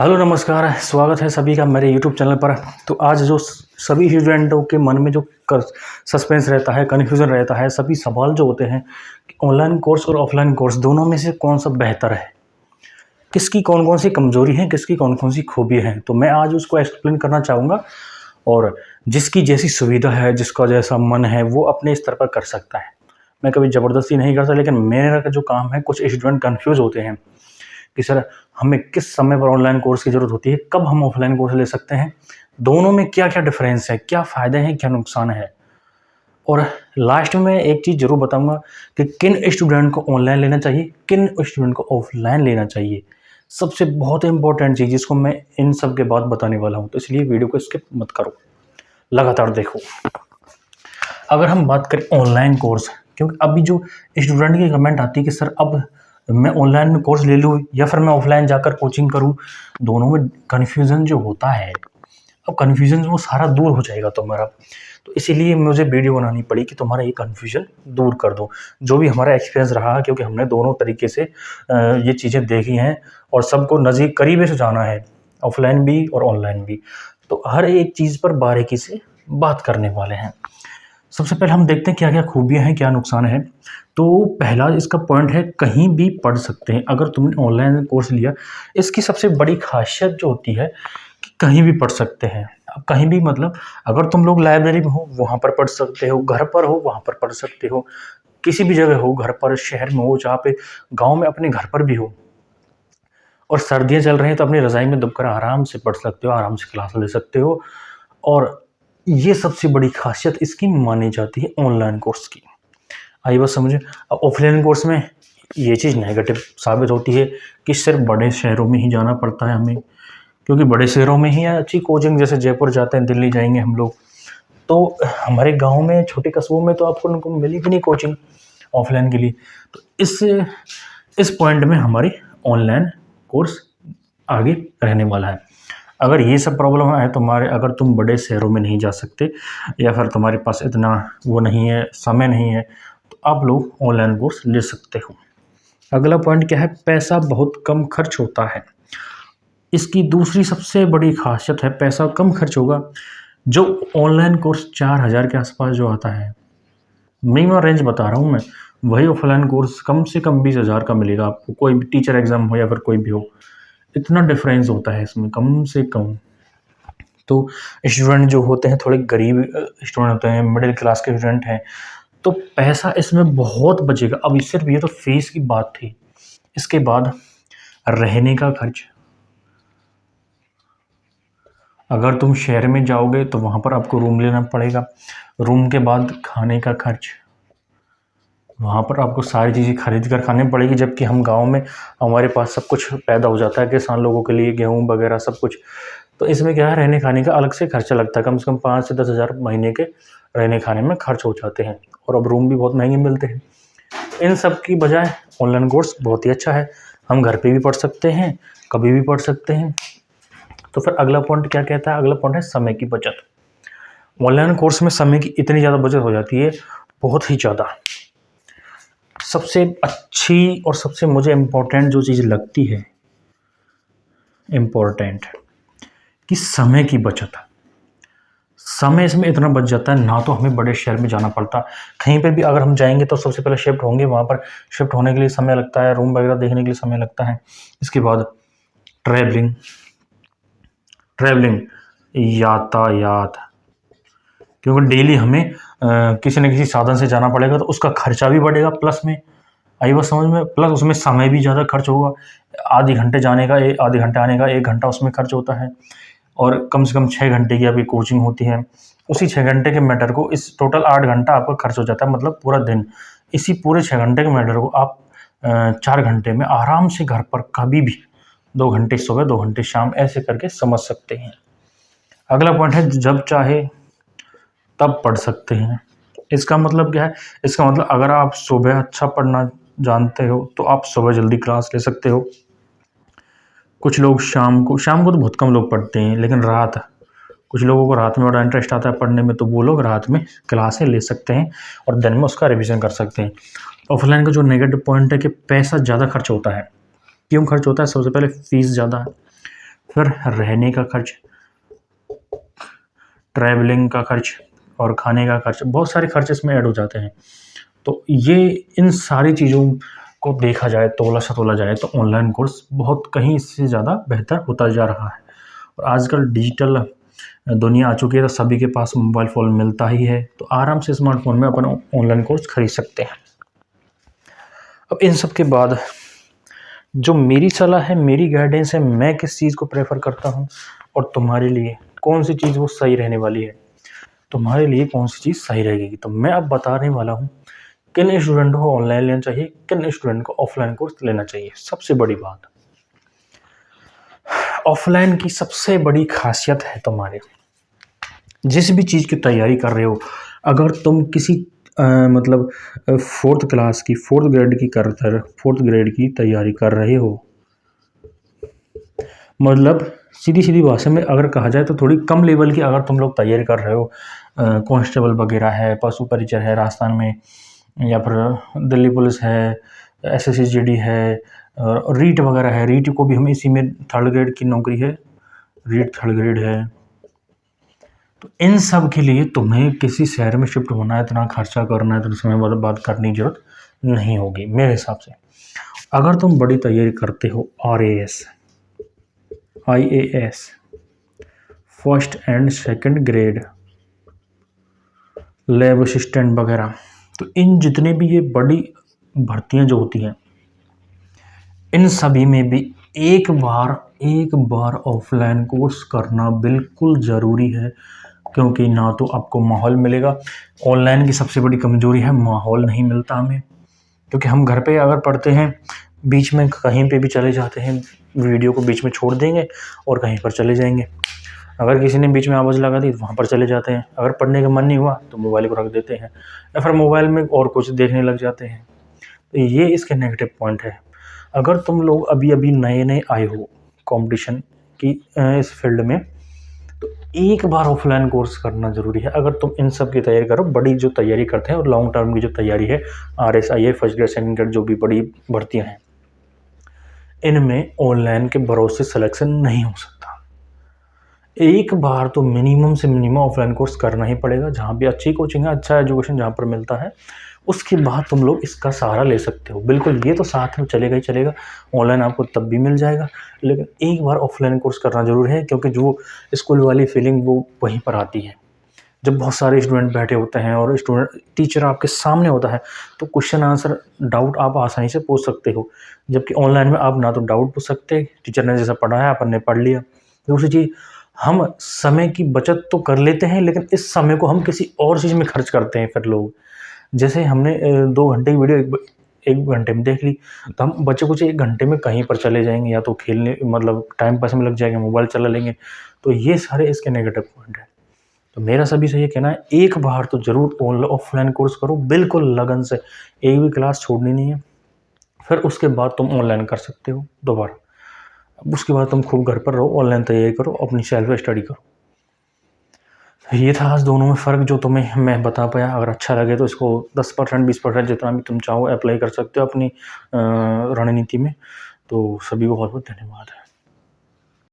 Hello नमस्कार, स्वागत है सभी का मेरे यूट्यूब चैनल पर। तो आज जो सभी स्टूडेंटों के मन में जो सस्पेंस रहता है, कन्फ्यूज़न रहता है, सभी सवाल जो होते हैं कि ऑनलाइन कोर्स और ऑफलाइन कोर्स दोनों में से कौन सा बेहतर है, किसकी कौन कौन सी कमज़ोरी है, किसकी कौन कौन सी खूबी है, तो मैं आज उसको एक्सप्लेन करना चाहूँगा। और जिसकी जैसी सुविधा है, जिसका जैसा मन है, वो अपने स्तर पर कर सकता है। मैं कभी ज़बरदस्ती नहीं करता, लेकिन मेरा जो काम है, कुछ स्टूडेंट कन्फ्यूज़ होते हैं कि सर हमें किस समय पर ऑनलाइन कोर्स की ज़रूरत होती है, कब हम ऑफलाइन कोर्स ले सकते हैं, दोनों में क्या-क्या डिफ़रेंस है, क्या फ़ायदे हैं, क्या नुकसान है। और लास्ट में मैं एक चीज़ ज़रूर बताऊँगा कि किन स्टूडेंट को ऑनलाइन लेना चाहिए, किन स्टूडेंट को ऑफलाइन लेना चाहिए। सबसे बहुत इम्पोर्टेंट चीज़ जिसको मैं इन सब के बाद बताने वाला हूँ, तो इसलिए वीडियो को स्किप मत करो, लगातार देखो। अगर हम बात करें ऑनलाइन कोर्स, क्योंकि अभी जो स्टूडेंट की कमेंट आती है कि सर अब मैं ऑनलाइन में कोर्स ले लूँ या फिर मैं ऑफलाइन जाकर कोचिंग करूँ, दोनों में कन्फ्यूज़न जो होता है, अब कन्फ्यूज़न वो सारा दूर हो जाएगा तुम्हारा। तो इसीलिए मुझे वीडियो बनानी पड़ी कि तुम्हारा ये कन्फ्यूज़न दूर कर दूँ। जो भी हमारा एक्सपीरियंस रहा, क्योंकि हमने दोनों तरीके से ये चीज़ें देखी हैं और सबको नज़दीक करीब से जाना है, ऑफलाइन भी और ऑनलाइन भी। तो हर एक चीज़ पर बारीकी से बात करने वाले हैं। सबसे पहले हम देखते हैं क्या-क्या खूबियाँ हैं, क्या नुकसान है। तो पहला इसका पॉइंट है, कहीं भी पढ़ सकते हैं। अगर तुमने ऑनलाइन कोर्स लिया, इसकी सबसे बड़ी ख़ासियत जो होती है कि कहीं भी पढ़ सकते हैं। अब कहीं भी मतलब अगर तुम लोग लाइब्रेरी में हो, वहाँ पर पढ़ सकते हो, घर पर हो, वहाँ पर पढ़ सकते हो, किसी भी जगह हो, घर पर, शहर में हो, जहाँ पे गाँव में अपने घर पर भी हो। और सर्दियाँ चल रही हैं तो अपनी रज़ाई में दबकर आराम से पढ़ सकते हो, आराम से क्लास ले सकते हो। और ये सबसे बड़ी ख़ासियत इसकी मानी जाती है ऑनलाइन कोर्स की। आई बात समझे? अब ऑफलाइन कोर्स में ये चीज़ नेगेटिव साबित होती है कि सिर्फ बड़े शहरों में ही जाना पड़ता है हमें, क्योंकि बड़े शहरों में ही अच्छी कोचिंग, जैसे जयपुर जाते हैं, दिल्ली जाएँगे हम लोग, तो हमारे गाँव में, छोटे कस्बों में तो आपको उनको मिली भी नहीं कोचिंग ऑफलाइन के लिए। तो इस पॉइंट में हमारी ऑनलाइन कोर्स आगे रहने वाला है। अगर ये सब प्रॉब्लम है तुम्हारे, अगर तुम बड़े शहरों में नहीं जा सकते या फिर तुम्हारे पास इतना वो नहीं है, समय नहीं है, तो आप लोग ऑनलाइन कोर्स ले सकते हो। अगला पॉइंट क्या है, पैसा बहुत कम खर्च होता है। इसकी दूसरी सबसे बड़ी खासियत है, पैसा कम खर्च होगा। जो ऑनलाइन कोर्स 4000 के आसपास जो आता है, मिनिमम रेंज बता रहा हूँ मैं, वही ऑफलाइन कोर्स कम से कम 20,000 का मिलेगा आपको, कोई भी टीचर एग्ज़ाम हो या फिर कोई भी हो। इतना डिफरेंस होता है इसमें, कम से कम। तो स्टूडेंट जो होते हैं, थोड़े गरीब स्टूडेंट होते हैं, मिडिल क्लास के स्टूडेंट हैं, तो पैसा इसमें बहुत बचेगा। अब सिर्फ ये तो फीस की बात थी, इसके बाद रहने का खर्च। अगर तुम शहर में जाओगे तो वहाँ पर आपको रूम लेना पड़ेगा, रूम के बाद खाने का खर्च, वहाँ पर आपको सारी चीज़ें खरीद कर खानी पड़ेगी। जबकि हम गाँव में, हमारे पास सब कुछ पैदा हो जाता है, किसान लोगों के लिए गेहूँ वगैरह सब कुछ। तो इसमें क्या है, रहने खाने का अलग से खर्चा लगता है, कम से कम 5 से 10,000 महीने के रहने खाने में खर्च हो जाते हैं। और अब रूम भी बहुत महंगे मिलते हैं। इन सब की बजाय ऑनलाइन कोर्स बहुत ही अच्छा है, हम घर पे भी पढ़ सकते हैं, कभी भी पढ़ सकते हैं। तो फिर अगला पॉइंट क्या कहता है, अगला पॉइंट है समय की बचत। ऑनलाइन कोर्स में समय की इतनी ज़्यादा बचत हो जाती है, बहुत ही ज़्यादा। सबसे अच्छी और सबसे मुझे इम्पोर्टेंट जो चीज़ लगती है, इम्पोर्टेंट, कि समय की बचत। समय इसमें इतना बच जाता है, ना तो हमें बड़े शहर में जाना पड़ता। कहीं पर भी अगर हम जाएँगे तो सबसे पहले शिफ्ट होंगे, वहाँ पर शिफ्ट होने के लिए समय लगता है, रूम वगैरह देखने के लिए समय लगता है। इसके बाद ट्रैवलिंग, यातायात, क्योंकि डेली हमें किसी न किसी साधन से जाना पड़ेगा, तो उसका खर्चा भी बढ़ेगा प्लस में। आई बात समझ में? प्लस उसमें समय भी ज़्यादा खर्च होगा। आधे घंटे जाने का, आधे घंटे आने का, 1 घंटा उसमें खर्च होता है। और कम से कम 6 घंटे की आपकी कोचिंग होती है। उसी 6 घंटे के मैटर को, इस टोटल 8 घंटा आपका खर्च हो जाता है, मतलब पूरा दिन। इसी पूरे 6 घंटे के मैटर को आप 4 घंटे में आराम से घर पर कभी भी 2 घंटे सुबह, 2 घंटे शाम, ऐसे करके समझ सकते हैं। अगला पॉइंट है, जब चाहे तब पढ़ सकते हैं। इसका मतलब क्या है? इसका मतलब अगर आप सुबह अच्छा पढ़ना जानते हो तो आप सुबह जल्दी क्लास ले सकते हो। कुछ लोग शाम को तो बहुत कम लोग पढ़ते हैं, लेकिन कुछ लोगों को रात में बड़ा इंटरेस्ट आता है पढ़ने में, तो वो लोग रात में क्लासें ले सकते हैं और दिन में उसका रिवीजन कर सकते हैं। ऑफलाइन का जो नेगेटिव पॉइंट है कि पैसा ज़्यादा खर्च होता है। क्यों खर्च होता है? सबसे पहले फ़ीस ज़्यादा है। फिर रहने का खर्च, ट्रैवलिंग का खर्च और खाने का खर्च, बहुत सारे खर्च इसमें ऐड हो जाते हैं। तो ये इन सारी चीज़ों को देखा जाए, तोला जाए तो ऑनलाइन कोर्स बहुत कहीं इससे ज़्यादा बेहतर होता जा रहा है। और आजकल डिजिटल दुनिया आ चुकी है, तो सभी के पास मोबाइल फ़ोन मिलता ही है, तो आराम से स्मार्टफ़ोन में अपन ऑनलाइन कोर्स खरीद सकते हैं। अब इन सब के बाद जो मेरी सलाह है, मेरी गाइडेंस है, मैं किस चीज़ को प्रेफ़र करता हूँ और तुम्हारे लिए कौन-सी चीज़ वो सही रहने वाली है, तुम्हारे लिए कौन-सी चीज़ सही रहेगी, तो मैं अब बताने वाला हूँ किन स्टूडेंट को ऑनलाइन लेना चाहिए, किन स्टूडेंट को ऑफलाइन कोर्स लेना चाहिए। सबसे बड़ी बात, ऑफलाइन की सबसे बड़ी खासियत है तुम्हारे जिस भी चीज़ की तैयारी कर रहे हो, अगर तुम किसी मतलब फोर्थ क्लास की फोर्थ ग्रेड की तैयारी कर रहे हो, मतलब सीधी भाषा में अगर कहा जाए तो थोड़ी कम लेवल की अगर तुम लोग तैयारी कर रहे हो, कांस्टेबल वगैरह है, पशु परिचर है राजस्थान में, या फिर दिल्ली पुलिस है, SSC GD है, और रीट वगैरह है। रीट को भी हम इसी में थर्ड ग्रेड की नौकरी है, रीट थर्ड ग्रेड है। तो इन सब के लिए तुम्हें किसी शहर में शिफ्ट होना है, इतना खर्चा करना है, तो समय बर्बाद करने की जरूरत नहीं होगी मेरे हिसाब से। अगर तुम बड़ी तैयारी करते हो, RAS, IAS, first and second grade, lab assistant वगैरह, तो इन जितने भी ये बड़ी भर्तियां जो होती हैं, इन सभी में भी एक बार ऑफलाइन कोर्स करना बिल्कुल ज़रूरी है, क्योंकि ना तो आपको माहौल मिलेगा। ऑनलाइन की सबसे बड़ी कमज़ोरी है माहौल नहीं मिलता हमें, क्योंकि हम घर पे अगर पढ़ते हैं, बीच में कहीं पे भी चले जाते हैं, वीडियो को बीच में छोड़ देंगे और कहीं पर चले जाएंगे। अगर किसी ने बीच में आवाज़ लगा दी तो वहाँ पर चले जाते हैं। अगर पढ़ने का मन नहीं हुआ तो मोबाइल को रख देते हैं, या फिर मोबाइल में और कुछ देखने लग जाते हैं। तो ये इसके नेगेटिव पॉइंट है। अगर तुम लोग अभी नए आए हो कंपटीशन की इस फील्ड में, तो एक बार ऑफलाइन कोर्स करना ज़रूरी है। अगर तुम इन सब की तैयारी करो, बड़ी जो तैयारी करते हैं और लॉन्ग टर्म की जो तैयारी है, RSIA first grade second grade जो भी बड़ी भर्तियाँ हैं, इनमें ऑनलाइन के भरोसे सिलेक्शन नहीं हो सकता। एक बार तो मिनिमम से मिनिमम ऑफलाइन कोर्स करना ही पड़ेगा, जहाँ भी अच्छी कोचिंग है, अच्छा एजुकेशन जहाँ पर मिलता है, उसके बाद तुम लोग इसका सहारा ले सकते हो। बिल्कुल, ये तो साथ में चलेगा ही चलेगा, ऑनलाइन आपको तब भी मिल जाएगा, लेकिन एक बार ऑफलाइन कोर्स करना ज़रूर है, क्योंकि जो स्कूल वाली फीलिंग वो वहीं पर आती है। जब बहुत सारे स्टूडेंट बैठे होते हैं और टीचर आपके सामने होता है, तो क्वेश्चन आंसर डाउट आप आसानी से पूछ सकते हो, जबकि ऑनलाइन में आप ना तो डाउट पूछ सकते, टीचर ने जैसा पढ़ाया अपन ने पढ़ लिया। दूसरी चीज़, हम समय की बचत तो कर लेते हैं, लेकिन इस समय को हम किसी और चीज़ में खर्च करते हैं। फिर लोग, जैसे हमने 2 घंटे की वीडियो 1 घंटे में देख ली, तो हम बचे कुछ 1 घंटे में कहीं पर चले जाएंगे, या तो खेलने, मतलब टाइम पास में लग जाएंगे, मोबाइल चला लेंगे। तो ये सारे इसके नेगेटिव पॉइंट है। तो मेरा सभी से ये कहना है, एक बार तो ज़रूर ऑफलाइन कोर्स करो, बिल्कुल लगन से, एक भी क्लास छोड़नी नहीं है। फिर उसके बाद तुम ऑनलाइन कर सकते हो दोबारा। उसके बाद तुम खूब घर पर रहो, ऑनलाइन तैयारी करो, अपनी सेल्फ स्टडी करो। ये था आज दोनों में फ़र्क जो तुम्हें मैं बता पाया। अगर अच्छा लगे तो इसको 10% 20% जितना भी तुम चाहो अप्लाई कर सकते हो अपनी रणनीति में। तो सभी को बहुत बहुत धन्यवाद।